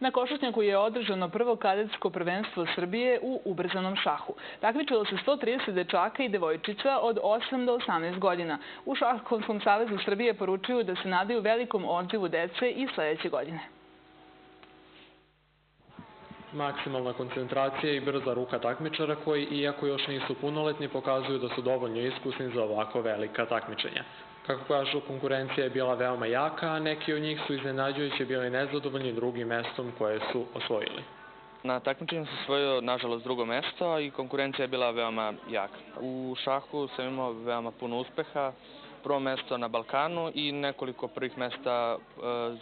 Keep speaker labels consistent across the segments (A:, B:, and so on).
A: Na Košutnjaku je održano prvo kadetsko prvenstvo Srbije u ubrzanom šahu. Takmičilo se 130 dečaka i devojčica od 8 do 18 godina. U Šahovskom savezu Srbije poručuju da se nadaju velikom odzivu dece i sledeće godine.
B: Maksimalna koncentracija i brza ruka takmičara koji, iako još nisu punoletni, pokazuju da su dovoljno iskusni za ovako velika takmičenja. Kako kažu, konkurencija je bila veoma jaka, a neki od njih su iznenađujuće bili nezadovoljni drugim mestom koje su osvojili.
C: Na takmičenju sam osvojio, nažalost, drugo mesto i konkurencija je bila veoma jaka. U šahu sam imao veoma puno uspeha, prvo mesto na Balkanu i nekoliko prvih mesta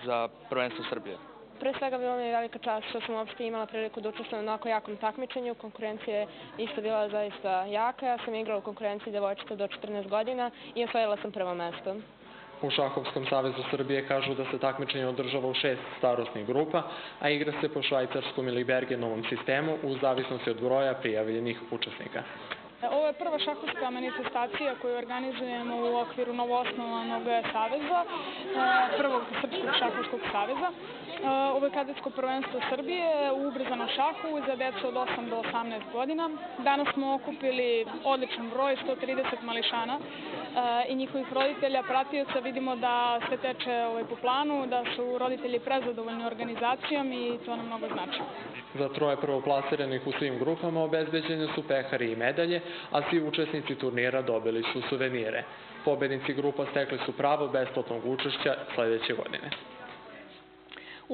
C: za prvenstvo Srbije.
D: Pre svega bila mi je velika čast što sam uopšte imala priliku da učestvujem na onako jakom takmičenju. Konkurencija je isto bila zaista jaka. Ja sam igrala u konkurenciji devojčica do 14 godina i osvojila sam prvo mesto.
B: U Šahovskom savezu Srbije kažu da se takmičenje održava u 6 starosnih grupa, a igra se po švajcarskom ili Bergenovom sistemu u zavisnosti od broja prijavljenih učesnika.
E: Ovo je prva šahovska manifestacija koju organizujemo u okviru novoosnovanog saveza, prvog Srpskog šahovskog saveza. Ovo je kadetsko prvenstvo Srbije u ubrzanom šahu za decu od 8 do 18 godina. Danas smo okupili odličan broj, 130 mališana i njihovih roditelja, pratioca. Vidimo da se teče po planu, da su roditelji prezadovoljni organizacijom i to nam mnogo znači.
B: Za troje prvoplasiranih u svim grupama obezbeđene su pehari i medalje, a svi učesnici turnira dobili su suvenire. Pobednici grupa stekli su pravo besplatnog učešća sledeće godine.